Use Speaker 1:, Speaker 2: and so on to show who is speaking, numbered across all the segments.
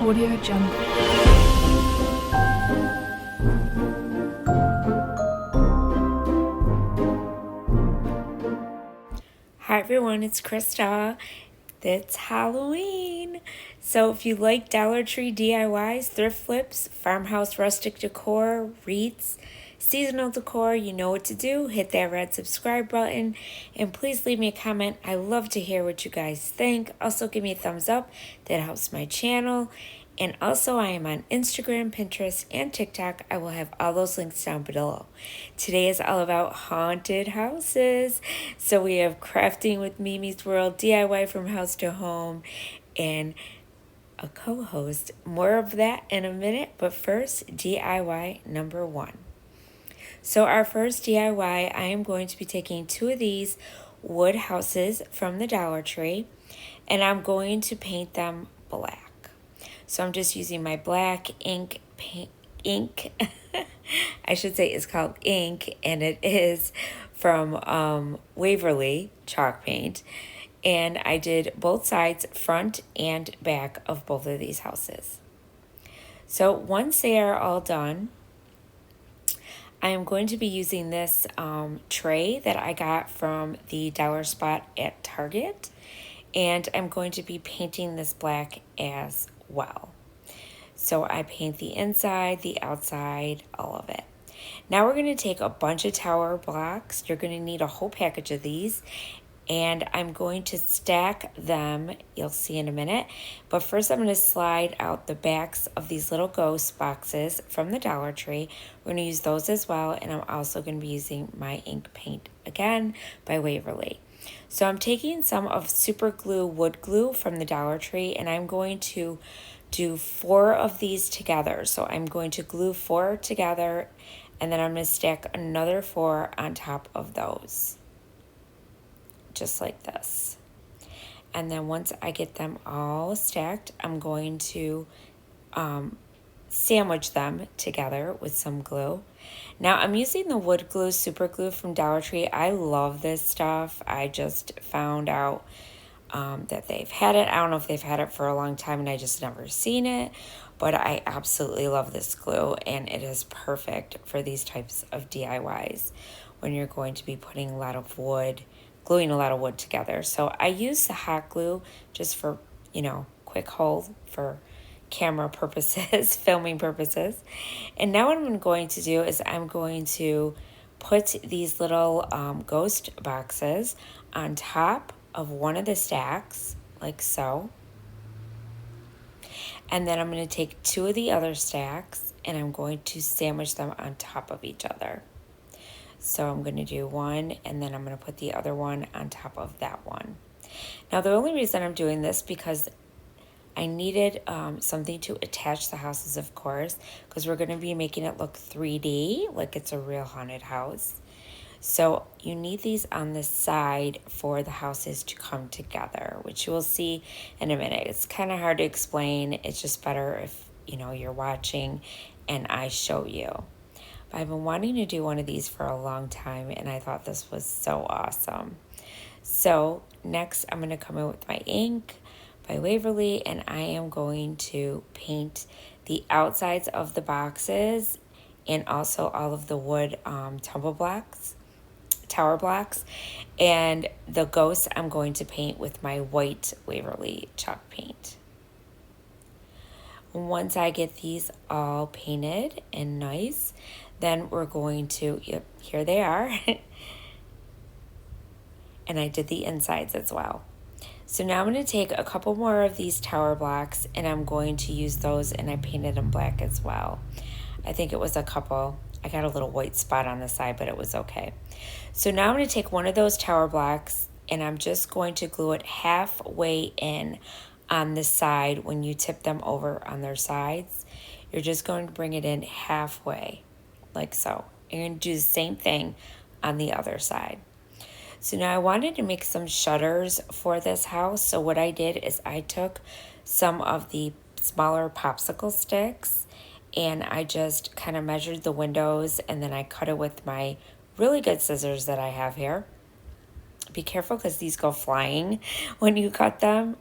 Speaker 1: Audio Jungle.
Speaker 2: Hi everyone, it's Krista. It's Halloween. So if you like Dollar Tree DIYs, thrift flips, farmhouse rustic decor, wreaths, seasonal decor, you know what to do. Hit that red subscribe button and please leave me a comment. I love to hear what you guys think. Also give me a thumbs up. That helps my channel. And also, I am on Instagram, Pinterest, and TikTok. I will have all those links down below. Today is all about haunted houses. So we have Crafting with Mimi's World, DIY from house to home, and a co-host. More of that in a minute, but first, DIY number 1. So our first DIY, I am going to be taking 2 of these wood houses from the Dollar Tree, and I'm going to paint them black. So I'm just using my black ink I should say it's called ink, and it is from Waverly chalk paint. And I did both sides, front and back of both of these houses. So once they are all done, I am going to be using this tray that I got from the Dollar Spot at Target. And I'm going to be painting this black as well. So I paint the inside, the outside, all of it. Now we're going to take a bunch of tower blocks. You're going to need a whole package of these. And I'm going to stack them. You'll see in a minute. But first I'm going to slide out the backs of these little ghost boxes from the Dollar Tree. We're going to use those as well. And I'm also going to be using my ink paint again by Waverly. So I'm taking some of super glue wood glue from the Dollar Tree, and I'm going to do 4 of these together. So I'm going to glue 4 together, and then I'm going to stack another 4 on top of those, just like this. And then once I get them all stacked, I'm going to sandwich them together with some glue. Now I'm using the wood glue, super glue from Dollar Tree. I love this stuff. I just found out that they've had it. I don't know if they've had it for a long time and I just never seen it, but I absolutely love this glue, and it is perfect for these types of DIYs when you're going to be putting a lot of wood, gluing a lot of wood together. So I use the hot glue just for, quick hold for camera purposes, filming purposes. And now what I'm going to do is I'm going to put these little ghost boxes on top of one of the stacks, like so. And then I'm going to take 2 of the other stacks and I'm going to sandwich them on top of each other. So I'm going to do one, and then I'm going to put the other one on top of that one. Now the only reason I'm doing this because I needed something to attach the houses, of course, because we're going to be making it look 3D, like it's a real haunted house. So you need these on the side for the houses to come together, which you will see in a minute. It's kind of hard to explain. It's just better if, you're watching and I show you. But I've been wanting to do one of these for a long time, and I thought this was so awesome. So next I'm going to come in with my ink by Waverly, and I am going to paint the outsides of the boxes and also all of the wood tower blocks, and the ghosts I'm going to paint with my white Waverly chalk paint. Once I get these all painted and nice, then we're going to, here they are, and I did the insides as well. So now I'm going to take a couple more of these tower blocks, and I'm going to use those, and I painted them black as well. I think it was a couple. I got a little white spot on the side, but it was okay. So now I'm going to take one of those tower blocks, and I'm just going to glue it halfway in on the side. When you tip them over on their sides, you're just going to bring it in halfway, like so. And you're going to do the same thing on the other side. So now I wanted to make some shutters for this house. So what I did is I took some of the smaller popsicle sticks and I just kind of measured the windows, and then I cut it with my really good scissors that I have here. Be careful because these go flying when you cut them.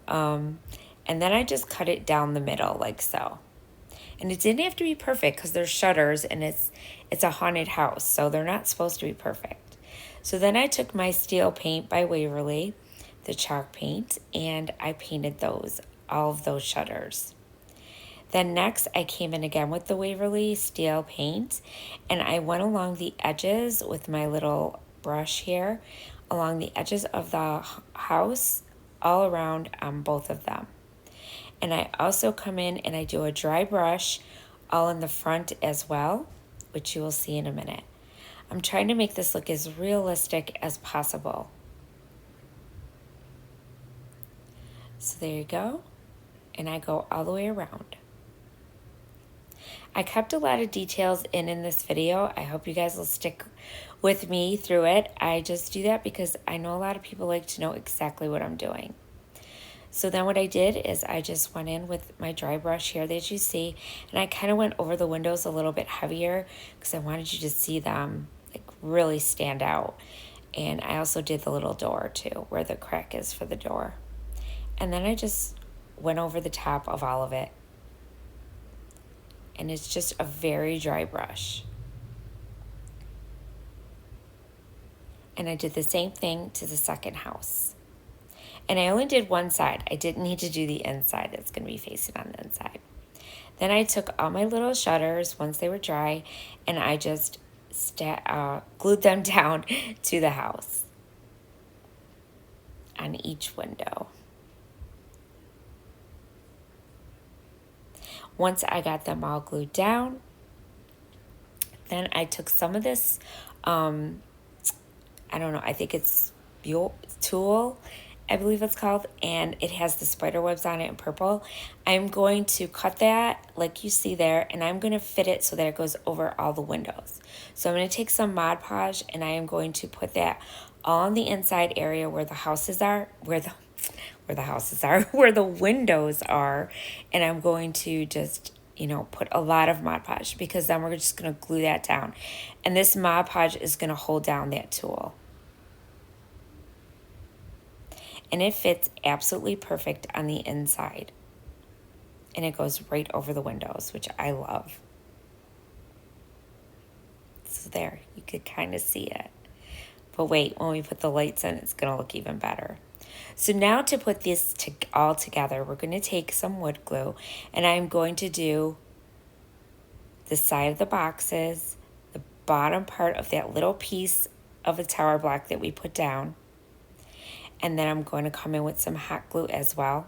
Speaker 2: And then I just cut it down the middle like so. And it didn't have to be perfect because there's shutters and it's a haunted house, so they're not supposed to be perfect. So then I took my steel paint by Waverly, the chalk paint, and I painted all of those shutters. Then next I came in again with the Waverly steel paint, and I went along the edges with my little brush here, along the edges of the house, all around on both of them. And I also come in and I do a dry brush all in the front as well, which you will see in a minute. I'm trying to make this look as realistic as possible. So there you go. And I go all the way around. I kept a lot of details in this video. I hope you guys will stick with me through it. I just do that because I know a lot of people like to know exactly what I'm doing. So then what I did is I just went in with my dry brush here that you see, and I kind of went over the windows a little bit heavier because I wanted you to see them like really stand out. And I also did the little door too, where the crack is for the door. And then I just went over the top of all of it. And it's just a very dry brush. And I did the same thing to the second house. And I only did one side. I didn't need to do the inside. It's going to be facing on the inside. Then I took all my little shutters once they were dry, and I just glued them down to the house on each window. Once I got them all glued down, then I took some of this, I don't know, I think it's tulle, I believe it's called, and it has the spider webs on it in purple. I'm going to cut that like you see there, and I'm going to fit it so that it goes over all the windows. So I'm going to take some Mod Podge, and I am going to put that all on the inside area where the houses are, where the windows are, and I'm going to just, put a lot of Mod Podge because then we're just going to glue that down. And this Mod Podge is going to hold down that tulle. And it fits absolutely perfect on the inside. And it goes right over the windows, which I love. So there, you could kind of see it. But wait, when we put the lights in, it's going to look even better. So now to put this all together, we're going to take some wood glue, and I'm going to do the side of the boxes, the bottom part of that little piece of a tower block that we put down, and then I'm going to come in with some hot glue as well,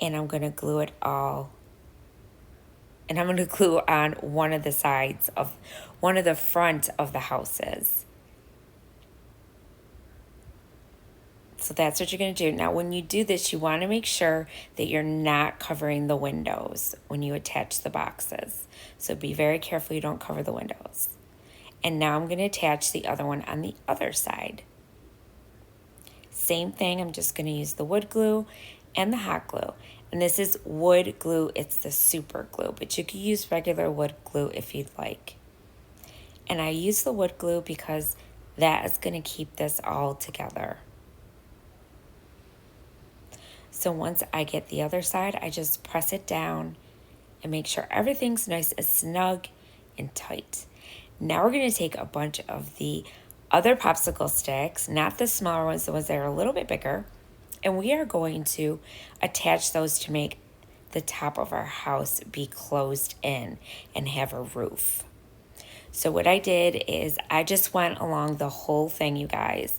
Speaker 2: and I'm going to glue it all. And I'm going to glue on one of the sides of one of the front of the houses. So that's what you're going to do. Now, when you do this, you want to make sure that you're not covering the windows when you attach the boxes. So be very careful you don't cover the windows. And now I'm going to attach the other one on the other side. Same thing, I'm just going to use the wood glue and the hot glue. And this is wood glue, it's the super glue, but you could use regular wood glue if you'd like. And I use the wood glue because that is going to keep this all together. So once I get the other side, I just press it down and make sure everything's nice and snug and tight. Now we're going to take a bunch of the other popsicle sticks, not the smaller ones, the ones that are a little bit bigger, and we are going to attach those to make the top of our house be closed in and have a roof. So what I did is I just went along the whole thing, you guys.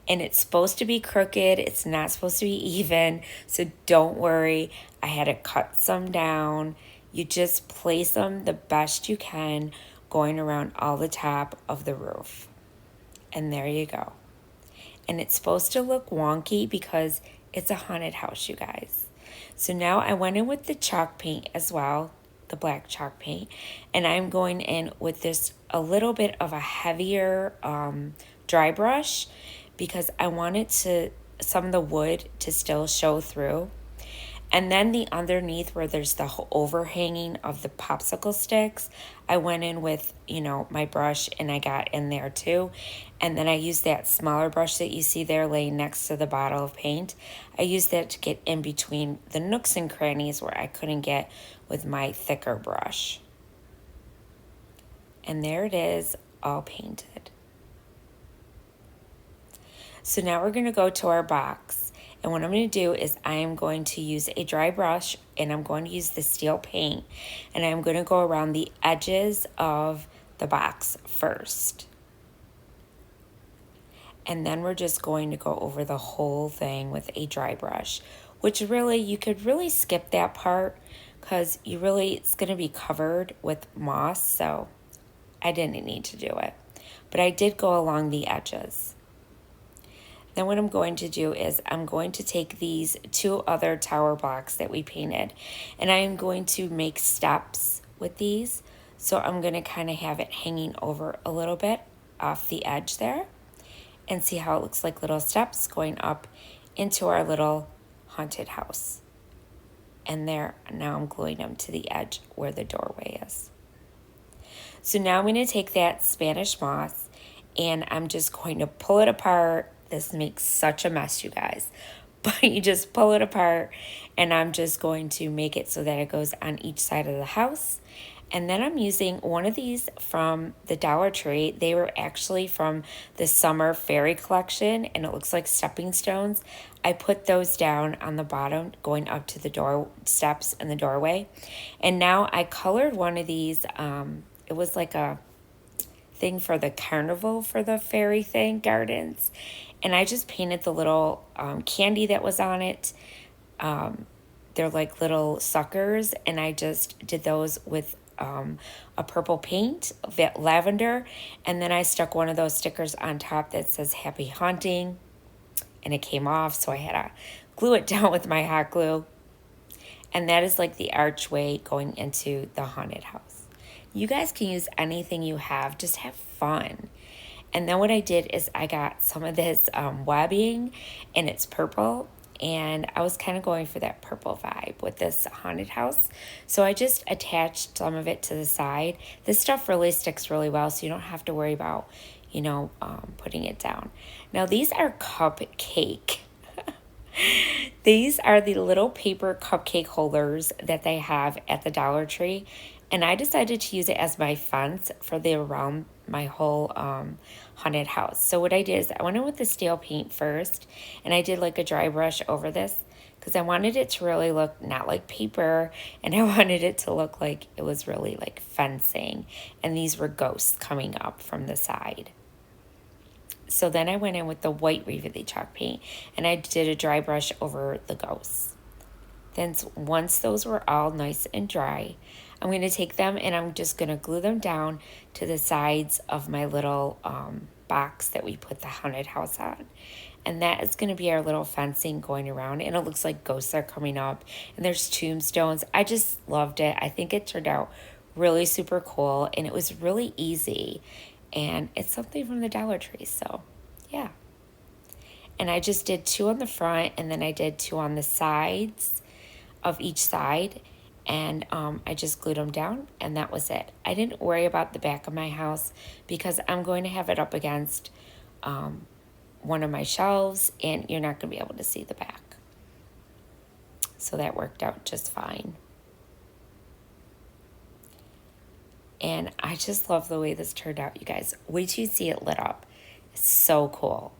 Speaker 2: And it's supposed to be crooked. It's not supposed to be even. So don't worry. I had to cut some down. You just place them the best you can going around all the top of the roof. And there you go. And it's supposed to look wonky because it's a haunted house, you guys. So now I went in with the chalk paint as well, the black chalk paint. And I'm going in with this a little bit of a heavier dry brush, because I wanted some of the wood to still show through. And then the underneath where there's the overhanging of the popsicle sticks, I went in with, my brush and I got in there too. And then I used that smaller brush that you see there laying next to the bottle of paint. I used that to get in between the nooks and crannies where I couldn't get with my thicker brush. And there it is, all painted. So now we're going to go to our box. And what I'm going to do is I am going to use a dry brush and I'm going to use the steel paint. And I'm going to go around the edges of the box first. And then we're just going to go over the whole thing with a dry brush, which really, you could really skip that part because it's going to be covered with moss. So I didn't need to do it. But I did go along the edges. Then what I'm going to do is I'm going to take these 2 other tower blocks that we painted and I am going to make steps with these. So I'm going to kind of have it hanging over a little bit off the edge there and see how it looks like little steps going up into our little haunted house. And there, now I'm gluing them to the edge where the doorway is. So now I'm going to take that Spanish moss and I'm just going to pull it apart. This makes such a mess, you guys. But you just pull it apart and I'm just going to make it so that it goes on each side of the house. And then I'm using one of these from the Dollar Tree. They were actually from the summer fairy collection and it looks like stepping stones. I put those down on the bottom going up to the door steps in the doorway. And now I colored one of these. It was like a thing for the carnival for the fairy thing gardens. And I just painted the little candy that was on it. They're like little suckers. And I just did those with a purple paint, lavender. And then I stuck one of those stickers on top that says Happy Haunting. And it came off. So I had to glue it down with my hot glue. And that is like the archway going into the haunted house. You guys can use anything you have. Just have fun. And then what I did is I got some of this webbing and it's purple. And I was kind of going for that purple vibe with this haunted house. So I just attached some of it to the side. This stuff really sticks really well, so you don't have to worry about, putting it down. Now these are cupcake. These are the little paper cupcake holders that they have at the Dollar Tree. And I decided to use it as my fence for around my whole haunted house. So what I did is I went in with the steel paint first, and I did like a dry brush over this because I wanted it to really look not like paper, and I wanted it to look like it was really like fencing, and these were ghosts coming up from the side. So then I went in with the white Waverly chalk paint, and I did a dry brush over the ghosts. Then once those were all nice and dry, I'm going to take them and I'm just going to glue them down to the sides of my little box that we put the haunted house on. And that is going to be our little fencing going around. And it looks like ghosts are coming up. And there's tombstones. I just loved it. I think it turned out really super cool. And it was really easy. And it's something from the Dollar Tree. So, yeah. And I just did 2 on the front. And then I did 2 on the sides of each side. And I just glued them down, and that was it. I didn't worry about the back of my house because I'm going to have it up against one of my shelves, and you're not going to be able to see the back. So that worked out just fine. And I just love the way this turned out, you guys. Wait till you see it lit up. It's so cool.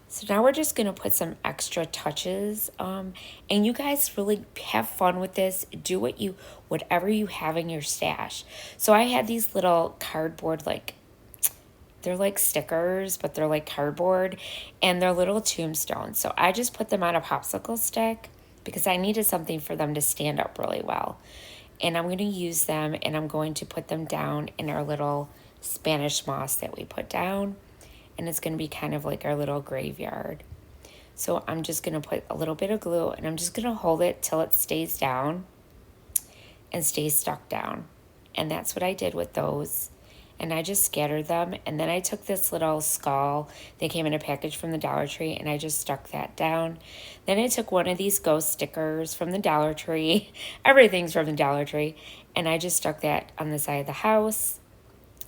Speaker 2: So now we're just going to put some extra touches. And you guys really have fun with this. Do whatever you have in your stash. So I had these little cardboard, they're like stickers, but they're like cardboard. And they're little tombstones. So I just put them on a popsicle stick because I needed something for them to stand up really well. And I'm going to use them and I'm going to put them down in our little Spanish moss that we put down. And it's going to be kind of like our little graveyard. So I'm just going to put a little bit of glue and I'm just going to hold it till it stays down and stays stuck down. And that's what I did with those. and I just scattered them. And then I took this little skull that came in a package from the Dollar Tree, and I just stuck that down. Then I took one of these ghost stickers from the Dollar Tree. Everything's from the Dollar Tree. And I just stuck that on the side of the house.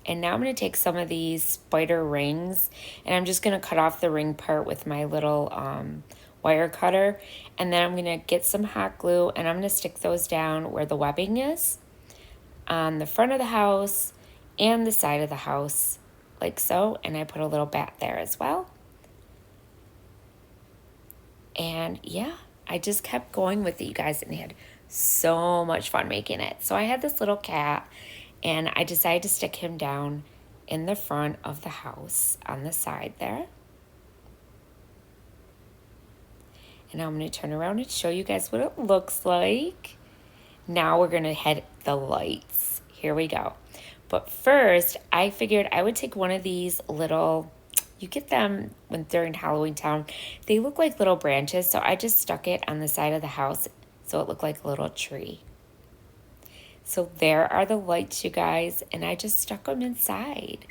Speaker 2: And now I'm going to take some of these spider rings, and I'm just going to cut off the ring part with my little wire cutter. And then I'm going to get some hot glue, and I'm going to stick those down where the webbing is, on the front of the house and the side of the house, like so. And I put a little bat there as well. And yeah, I just kept going with it, you guys, and I had so much fun making it. So I had this little cat, and I decided to stick him down in the front of the house on the side there. And I'm going to turn around and show you guys what it looks like. Now we're going to head the lights. Here we go. But first, I figured I would take one of these little, you get them when during Halloween Town. They look like little branches, so I just stuck it on the side of the house so it looked like a little tree. So there are the lights, you guys, and I just stuck them inside.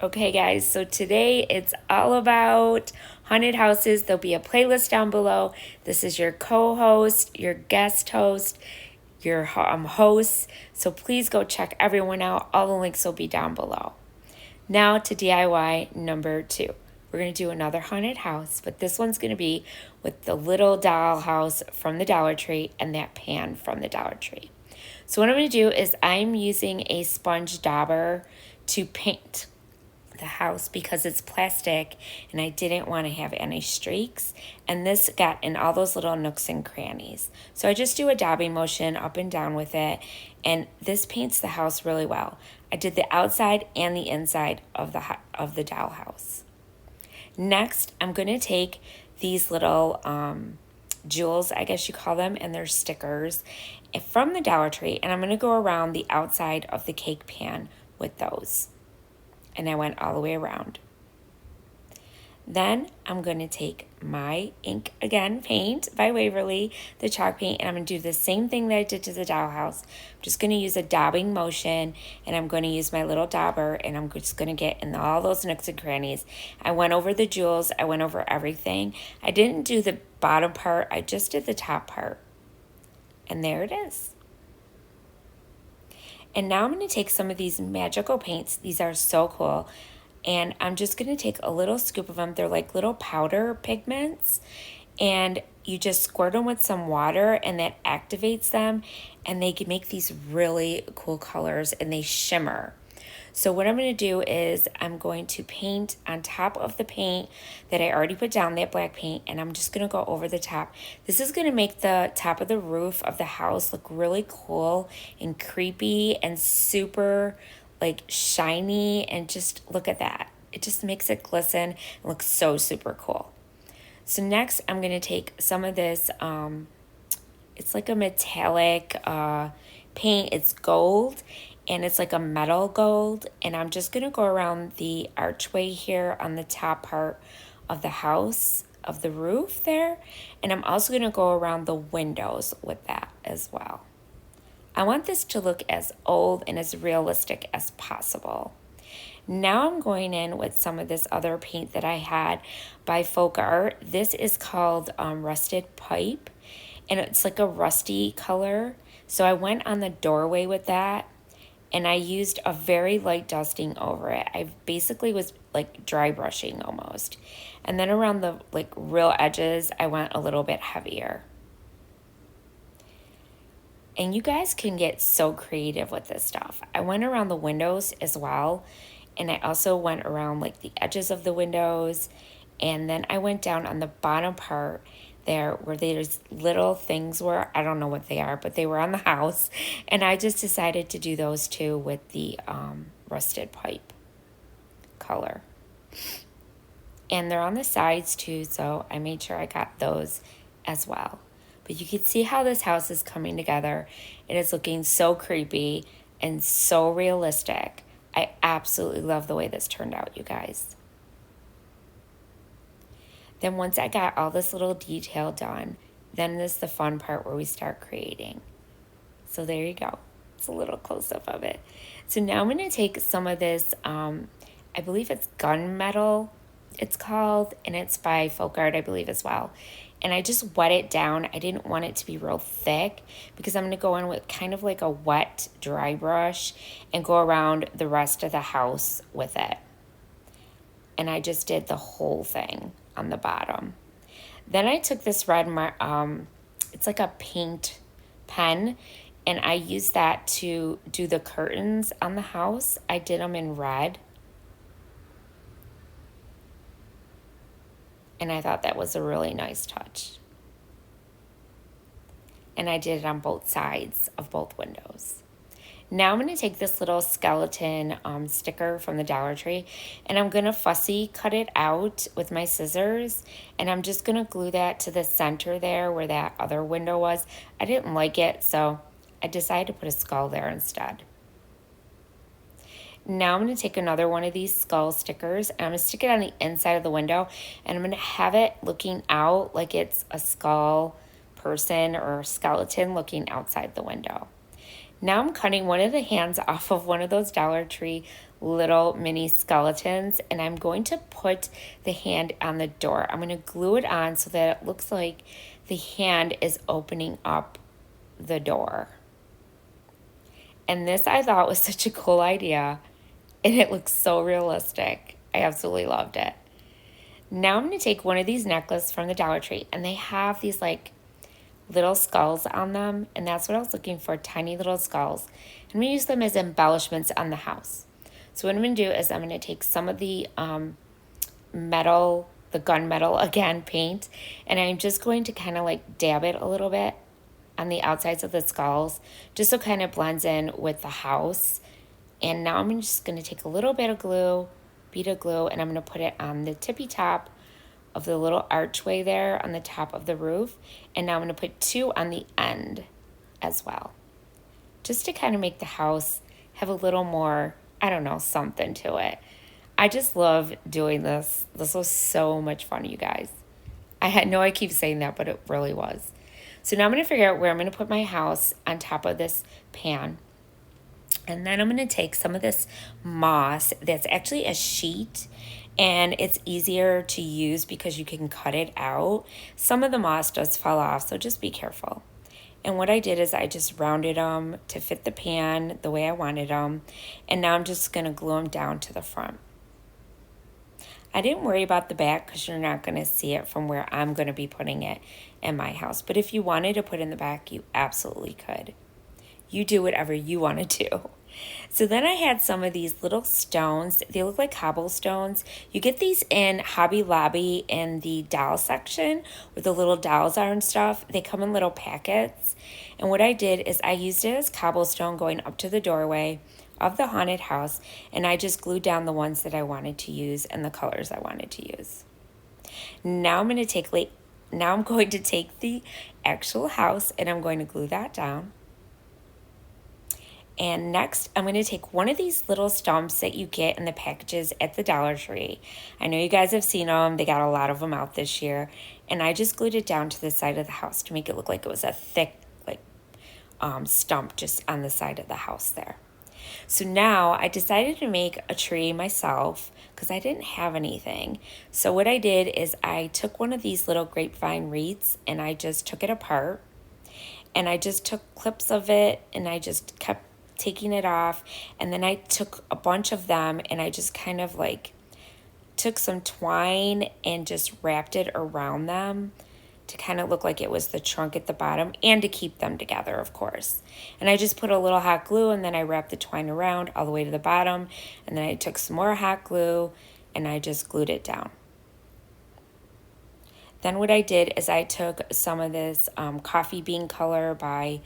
Speaker 2: Okay, guys, so today it's all about haunted houses. There'll be a playlist down below. This is your co-host, your guest host, your host. So please go check everyone out. All the links will be down below. Now to DIY number 2. We're going to do another haunted house, but this one's going to be with the little doll house from the Dollar Tree and that pan from the Dollar Tree. So what I'm going to do is I'm using a sponge dauber to paint the house because it's plastic and I didn't want to have any streaks, and this got in all those little nooks and crannies. So I just do a dabbing motion up and down with it, and this paints the house really well. I did the outside and the inside of the dollhouse. Next, I'm going to take these little jewels, I guess you call them, and they're stickers from the Dollar Tree, and I'm going to go around the outside of the cake pan with those. And I went all the way around. Then I'm going to take my ink again, paint by Waverly, the chalk paint, and I'm going to do the same thing that I did to the dollhouse. I'm just going to use a dabbing motion, and I'm going to use my little dauber, and I'm just going to get in all those nooks and crannies. I went over the jewels. I went over everything. I didn't do the bottom part. I just did the top part. And there it is. And now I'm going to take some of these magical paints. These are so cool. And I'm just going to take a little scoop of them. They're like little powder pigments. And you just squirt them with some water, and that activates them. And they can make these really cool colors, and they shimmer. So what I'm going to do is I'm going to paint on top of the paint that I already put down, that black paint, and I'm just going to go over the top. This is going to make the top of the roof of the house look really cool and creepy and super like shiny, and just look at that. It just makes it glisten and looks so super cool. So next I'm going to take some of this, it's like a metallic paint. It's gold. And it's like a metal gold, and I'm just going to go around the archway here on the top part of the house, of the roof there, and I'm also going to go around the windows with that as well. I want this to look as old and as realistic as possible. Now I'm going in with some of this other paint that I had by Folk Art. This is called Rusted Pipe, and it's like a rusty color. So I went on the doorway with that, and I used a very light dusting over it. I basically was like dry brushing almost. And then around the like real edges, I went a little bit heavier. And you guys can get so creative with this stuff. I went around the windows as well. And I also went around like the edges of the windows. And then I went down on the bottom part there where there's little things where I don't know what they are, but they were on the house, and I just decided to do those too with the rusted pipe color. And they're on the sides too, so I made sure I got those as well. But you can see how this house is coming together. It is looking so creepy and so realistic. I absolutely love the way this turned out, you guys. Then once I got all this little detail done, then this is the fun part where we start creating. So there you go. It's a little close-up of it. So now I'm going to take some of this, I believe it's gunmetal, it's called, and it's by Folk Art, I believe, as well. And I just wet it down. I didn't want it to be real thick because I'm going to go in with kind of like a wet, dry brush and go around the rest of the house with it. And I just did the whole thing on the bottom. Then I took this red, it's like a paint pen, and I used that to do the curtains on the house. I did them in red. And I thought that was a really nice touch. And I did it on both sides of both windows. Now I'm going to take this little skeleton sticker from the Dollar Tree, and I'm going to fussy cut it out with my scissors, and I'm just going to glue that to the center there where that other window was. I didn't like it, so I decided to put a skull there instead. Now I'm going to take another one of these skull stickers, and I'm going to stick it on the inside of the window, and I'm going to have it looking out like it's a skull person or skeleton looking outside the window. Now I'm cutting one of the hands off of one of those Dollar Tree little mini skeletons, and I'm going to put the hand on the door. I'm going to glue it on so that it looks like the hand is opening up the door. And this I thought was such a cool idea, and it looks so realistic. I absolutely loved it. Now I'm going to take one of these necklaces from the Dollar Tree, and they have these like little skulls on them, and that's what I was looking for, tiny little skulls. I'm going to use them as embellishments on the house. So what I'm going to do is I'm going to take some of the metal, the gunmetal again paint, and I'm just going to kind of like dab it a little bit on the outsides of the skulls just so it kind of blends in with the house. And now I'm just going to take a little bit of glue, bead of glue, and I'm going to put it on the tippy top of the little archway there on the top of the roof. And now I'm going to put two on the end as well, just to kind of make the house have a little more, I don't know, something to it. I just love doing this. This was so much fun, you guys. I keep saying that, but it really was. So now I'm going to figure out where I'm going to put my house on top of this pan. And then I'm going to take some of this moss that's actually a sheet, and it's easier to use because you can cut it out. Some of the moss does fall off, so just be careful. And what I did is I just rounded them to fit the pan the way I wanted them, and now I'm just going to glue them down to the front. I didn't worry about the back because you're not going to see it from where I'm going to be putting it in my house. But if you wanted to put in the back, you absolutely could. You do whatever you want to do. So then I had some of these little stones. They look like cobblestones. You get these in Hobby Lobby in the doll section where the little dolls are and stuff. They come in little packets. And what I did is I used it as cobblestone going up to the doorway of the haunted house, and I just glued down the ones that I wanted to use and the colors I wanted to use. Now I'm going to take the actual house, and I'm going to glue that down. And next, I'm going to take one of these little stumps that you get in the packages at the Dollar Tree. I know you guys have seen them. They got a lot of them out this year. And I just glued it down to the side of the house to make it look like it was a thick stump just on the side of the house there. So now I decided to make a tree myself because I didn't have anything. So what I did is I took one of these little grapevine wreaths, and I just took it apart, and I just took clips of it, and I just kept taking it off, and then I took a bunch of them, and I just kind of like took some twine and just wrapped it around them to kind of look like it was the trunk at the bottom, and to keep them together, of course. And I just put a little hot glue, and then I wrapped the twine around all the way to the bottom, and then I took some more hot glue, and I just glued it down. Then what I did is I took some of this coffee bean color by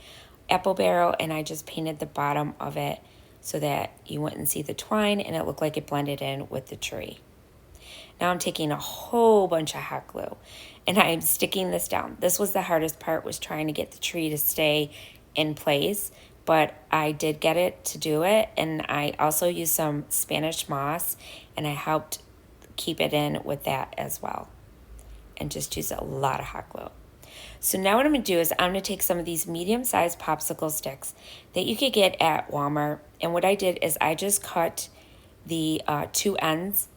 Speaker 2: Apple Barrel, and I just painted the bottom of it so that you wouldn't see the twine, and it looked like it blended in with the tree. Now I'm taking a whole bunch of hot glue and I'm sticking this down. This was the hardest part, was trying to get the tree to stay in place, but I did get it to do it. And I also used some Spanish moss and I helped keep it in with that as well, and just use a lot of hot glue. So now what I'm going to do is I'm going to take some of these medium-sized popsicle sticks that you could get at Walmart. And what I did is I just cut the two ends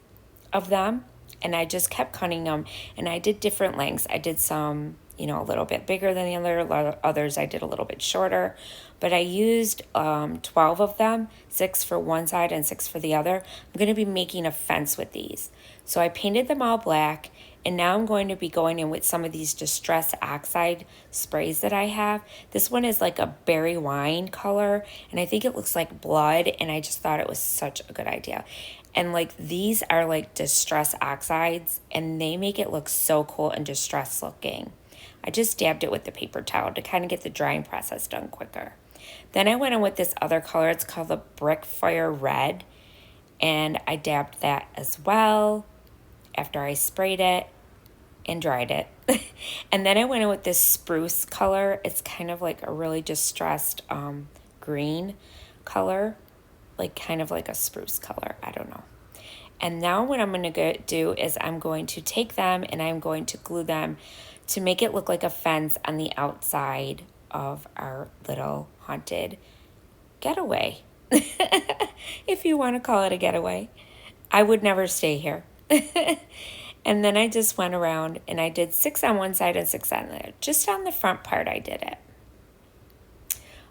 Speaker 2: of them, and I just kept cutting them. And I did different lengths. I did some, a little bit bigger than the other. Others I did a little bit shorter. But I used 12 of them, 6 for one side and 6 for the other. I'm going to be making a fence with these. So I painted them all black. And now I'm going to be going in with some of these Distress Oxide sprays that I have. This one is like a berry wine color, and I think it looks like blood, and I just thought it was such a good idea. And like these are like Distress Oxides, and they make it look so cool and distressed looking. I just dabbed it with the paper towel to kind of get the drying process done quicker. Then I went in with this other color. It's called the Brick Fire Red, and I dabbed that as well after I sprayed it and dried it. And then I went in with this spruce color. It's kind of like a really distressed green color, like kind of like a spruce color. I don't know. And now what I'm going to do is I'm going to take them and I'm going to glue them to make it look like a fence on the outside of our little haunted getaway. If you want to call it a getaway. I would never stay here. And then I just went around and I did 6 on one side and 6 on the other. Just on the front part I did it.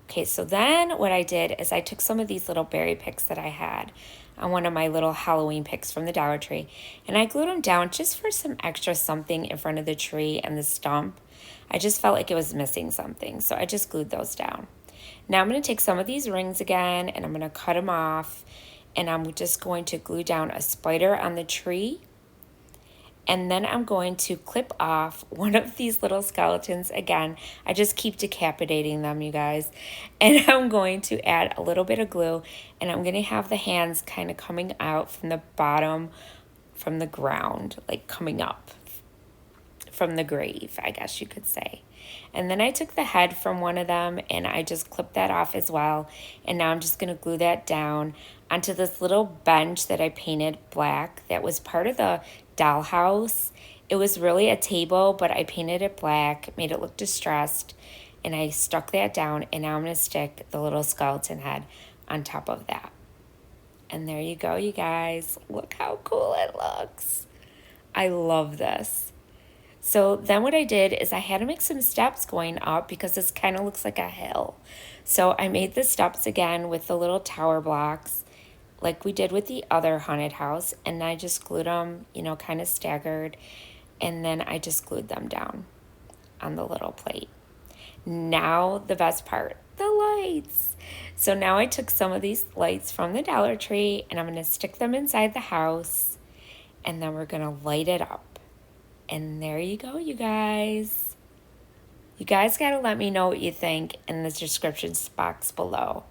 Speaker 2: Okay, so then what I did is I took some of these little berry picks that I had on one of my little Halloween picks from the Dollar Tree, and I glued them down just for some extra something in front of the tree and the stump. I just felt like it was missing something, so I just glued those down. Now I'm going to take some of these rings again and I'm going to cut them off, and I'm just going to glue down a spider on the tree. And then I'm going to clip off one of these little skeletons again. I just keep decapitating them, you guys. And I'm going to add a little bit of glue, and I'm going to have the hands kind of coming out from the bottom, from the ground, like coming up from the grave, I guess you could say. And then I took the head from one of them and I just clipped that off as well. And now I'm just going to glue that down onto this little bench that I painted black that was part of the dollhouse. It was really a table, but I painted it black, made it look distressed, and I stuck that down, and now I'm going to stick the little skeleton head on top of that. And there you go, you guys. Look how cool it looks. I love this. So then what I did is I had to make some steps going up because this kind of looks like a hill. So I made the steps again with the little tower blocks like we did with the other haunted house, and I just glued them, kind of staggered, and then I just glued them down on the little plate. Now the best part, the lights. So now I took some of these lights from the Dollar Tree and I'm going to stick them inside the house, and then we're going to light it up. And there you go, you guys. You guys got to let me know what you think in the description box below.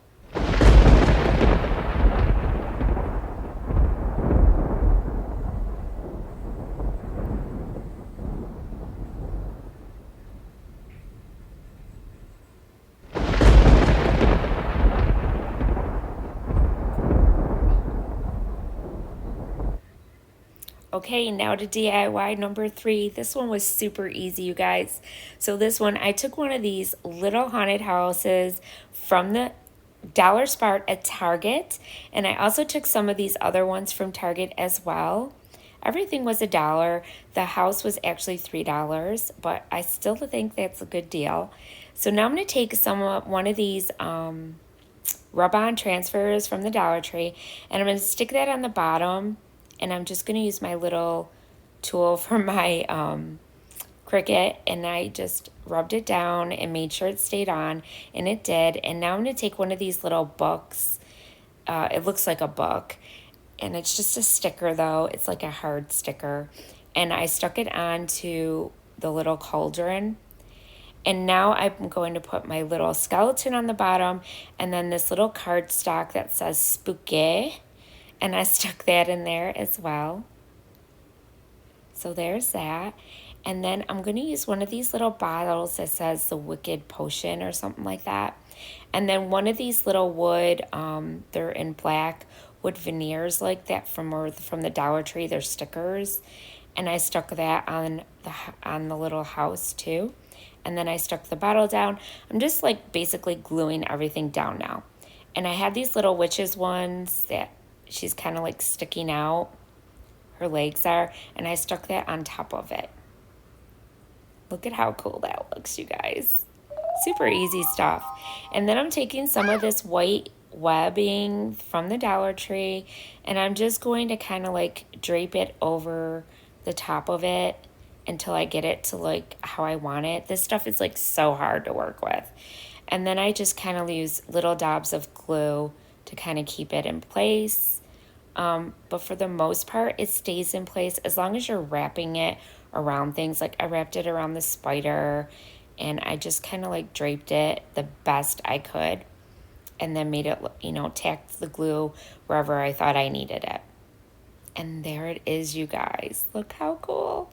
Speaker 2: Okay, now to DIY number 3. This one was super easy, you guys. So this one, I took one of these little haunted houses from the Dollar Spot at Target, and I also took some of these other ones from Target as well. Everything was $1. The house was actually $3, but I still think that's a good deal. So now I'm going to take one of these rub-on transfers from the Dollar Tree, and I'm going to stick that on the bottom. And I'm just going to use my little tool for my Cricut, and I just rubbed it down and made sure it stayed on, and it did. And now I'm going to take one of these little books. It looks like a book, and it's just a sticker though. It's like a hard sticker. And I stuck it onto the little cauldron. And now I'm going to put my little skeleton on the bottom, and then this little cardstock that says spooky. And I stuck that in there as well. So there's that. And then I'm going to use one of these little bottles that says the Wicked Potion or something like that. And then one of these little wood, they're in black wood veneers like that from the Dollar Tree. They're stickers. And I stuck that on the little house too. And then I stuck the bottle down. I'm just like basically gluing everything down now. And I had these little witches ones that she's kind of like sticking out. Her legs are. And I stuck that on top of it. Look at how cool that looks, you guys. Super easy stuff. And then I'm taking some of this white webbing from the Dollar Tree. And I'm just going to kind of like drape it over the top of it until I get it to like how I want it. This stuff is like so hard to work with. And then I just kind of use little dabs of glue to kind of keep it in place. But for the most part, it stays in place as long as you're wrapping it around things. Like I wrapped it around the spider and I just kind of like draped it the best I could and then made it, tacked the glue wherever I thought I needed it. And there it is, you guys. Look how cool.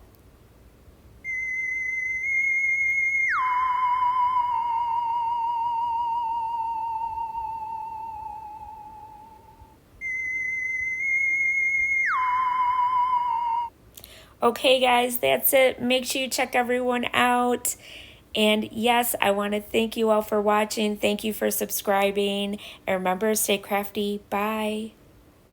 Speaker 2: Okay, guys, that's it. Make sure you check everyone out. And yes, I want to thank you all for watching. Thank you for subscribing. And remember, stay crafty. Bye.